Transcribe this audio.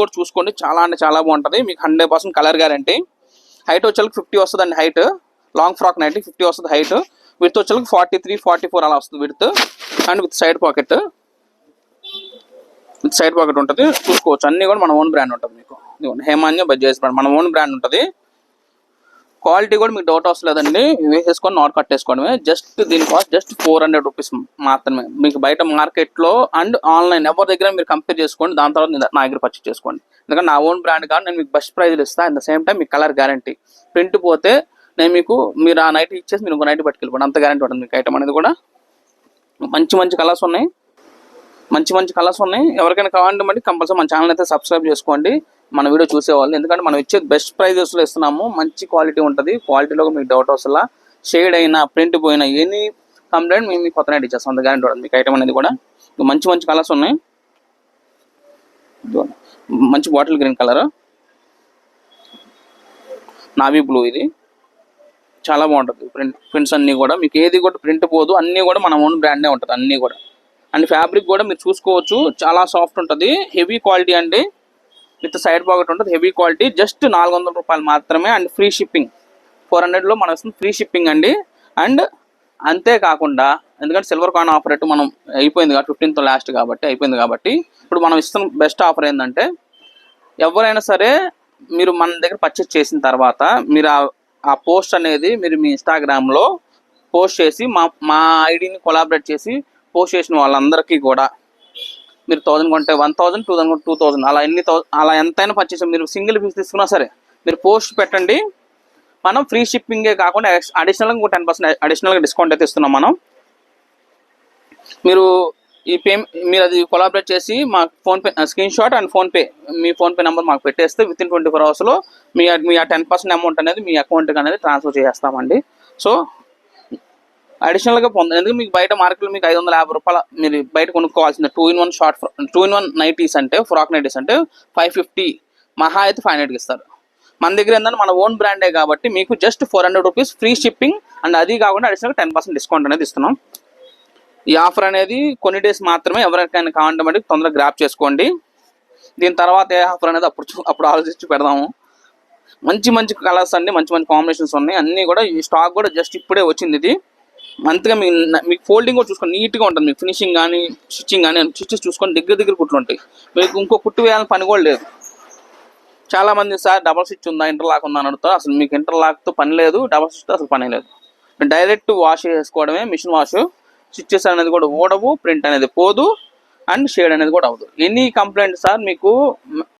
కూడా చూసుకోండి, చాలా అంటే చాలా బాగుంటుంది. మీకు 100% కలర్ గ్యారంటీ. హైట్ వచ్చేకి 50 వస్తుందండి. హైట్ లాంగ్ ఫ్రాక్ నైటీ 50 వస్తుంది హైట్. విత్ వచ్చేకి 43, 44 అలా వస్తుంది with. And with side pocket ఉంటుంది, చూసుకోవచ్చు. అన్నీ కూడా మన ఓన్ బ్రాండ్ ఉంటుంది. మీకు హేమాన్య బజాజ్ బ్రాండ్ మన ఓన్ బ్రాండ్ ఉంటుంది. క్వాలిటీ కూడా మీకు డౌట్ అవసలేదండి, వేసేసుకొని నాట్ కట్టేసుకోవడమే. జస్ట్ దీని కాస్ట్ జస్ట్ 400 రూపీస్ మాత్రమే. మీకు బయట మార్కెట్లో అండ్ ఆన్లైన్ ఎవరి దగ్గర మీరు కంపేర్ చేసుకోండి, దాని తర్వాత నా దగ్గర పర్చేస్ చేసుకోండి. ఎందుకంటే నా ఓన్ బ్రాండ్ కాదు, నేను మీకు బెస్ట్ ప్రైజ్లు ఇస్తాను. అట్ ద సేమ్ టైం మీకు కలర్ గ్యారంటీ. ప్రింట్ పోతే నేను మీరు ఆ నైట్ ఇచ్చేసి మీరు ఇంకో నైట్ పట్టుకెళ్ళిపోండి, అంత గ్యారంటీ ఉంటుంది మీకు ఐటమ్ అనేది కూడా. మంచి కలర్స్ ఉన్నాయి, మంచి కలర్స్ ఉన్నాయి. ఎవరికైనా కావాలంటే మళ్ళీ కంపల్సరీ మన ఛానల్ అయితే సబ్స్క్రైబ్ చేసుకోండి, మన వీడియో చూసేవాళ్ళు. ఎందుకంటే మనం ఇచ్చే బెస్ట్ ప్రైజెస్లో ఇస్తున్నాము, మంచి క్వాలిటీ ఉంటుంది. క్వాలిటీలో మీకు డౌట్ అసలు షేడ్ అయినా ప్రింట్ పోయినా ఎనీ కంప్లైంట్ మేము మీకు కొత్త నైట్ ఇచ్చేస్తాం, అంత గ్యారంటీ ఉంటుంది మీకు ఐటమ్ అనేది కూడా. మంచి కలర్స్ ఉన్నాయి. మంచి bottle green colour, navy blue, ఇది చాలా బాగుంటుంది. ప్రింట్స్ అన్నీ కూడా మీకు ఏది కూడా ప్రింట్ పోదు, అన్నీ కూడా మన ఓన్ బ్రాండే ఉంటుంది అన్నీ కూడా. అండ్ ఫ్యాబ్రిక్ కూడా మీరు చూసుకోవచ్చు, చాలా సాఫ్ట్ ఉంటుంది, హెవీ క్వాలిటీ అండి. విత్ సైడ్ పాకెట్ ఉంటుంది, హెవీ క్వాలిటీ. జస్ట్ 400 రూపాయలు మాత్రమే. అండ్ ఫ్రీ షిప్పింగ్ 400లో మనం వస్తుంది ఫ్రీ షిప్పింగ్ అండి. అండ్ అంతేకాకుండా ఎందుకంటే సిల్వర్ కాయిన్ ఆఫర్ రేటు మనం అయిపోయింది కాబట్టి 15th లాస్ట్ కాబట్టి అయిపోయింది కాబట్టి ఇప్పుడు మనం ఇస్తున్న బెస్ట్ ఆఫర్ ఏంటంటే, ఎవరైనా సరే మీరు మన దగ్గర పర్చేస్ చేసిన తర్వాత మీరు ఆ పోస్ట్ అనేది మీరు మీ ఇన్స్టాగ్రామ్లో పోస్ట్ చేసి మా ఐడిని కొలాబరేట్ చేసి పోస్ట్ చేసిన వాళ్ళందరికీ కూడా మీరు 1000 కొంటే 1000, 2000 కొంటే 2000 అలా ఎంతైనా పర్చేస్, మీరు సింగిల్ పీస్ తీసుకున్నా సరే మీరు పోస్ట్ పెట్టండి. మనం ఫ్రీ షిప్పింగే కాకుండా అడిషనల్గా ఇంకో 10% అడిషనల్గా డిస్కౌంట్ అయితే ఇస్తున్నాం మనం. మీరు మీరు అది కొలాబరేట్ చేసి మా PhonePe screen shot and PhonePe me PhonePe number మాకు పెట్టేస్తే విత్ ఇన్ 24 అవర్స్లో మీ ఆ 10% అమౌంట్ అనేది మీ అకౌంట్కి అనేది ట్రాన్స్ఫర్ చేస్తామండి. సో అడిషనల్గా ఎందుకు మీకు బయట మార్కెట్లో మీకు 550 రూపాయలు మీరు బయట కొనుక్కోవాల్సింది 2-in-1 నైటీస్ అంటే ఫ్రాక్ నైటీస్ అంటే 550, మహా అయితే 500కి ఇస్తారు. మన దగ్గర ఏంటంటే మన ఓన్ బ్రాండే కాబట్టి మీకు just 400 rupees free shipping. And అది కాకుండా అడిషనల్గా 10% డిస్కౌంట్ అనేది ఇస్తున్నాం. ఈ ఆఫర్ అనేది కొన్ని డేస్ మాత్రమే, ఎవరికైనా కావాలంటే మళ్ళీ తొందరగా గ్రాప్ చేసుకోండి. దీని తర్వాత ఏ ఆఫర్ అనేది అప్పుడు ఆలోచించి పెడదాము. మంచి కలర్స్ అండి, మంచి కాంబినేషన్స్ ఉన్నాయి. అన్నీ కూడా ఈ స్టాక్ కూడా జస్ట్ ఇప్పుడే వచ్చింది. ఇది అంతగా మీకు ఫోల్డింగ్ కూడా చూసుకోండి, నీట్గా ఉంటుంది. మీకు ఫినిషింగ్ కానీ స్టిచ్చింగ్ కానీ స్టిచెస్ చూసుకొని దగ్గర కుట్లు ఉంటాయి. మీకు ఇంకో కుట్టు వేయాలని పని కూడా లేదు. చాలామంది సార్ డబల్ స్టిచ్ ఉందా, ఇంటర్లాక్ ఉందా అని అడుగుతారు. అసలు మీకు ఇంటర్లాక్తో పని లేదు, డబల్ స్టిచ్తో అసలు పని లేదు. డైరెక్ట్ వాష్ చేసుకోవడమే, మిషన్ వాష్. స్టిచెస్ అనేది కూడా ఓడవు, ప్రింట్ అనేది పోదు, అండ్ షేడ్ అనేది కూడా అవ్వదు. ఎనీ కంప్లైంట్ సార్ మీకు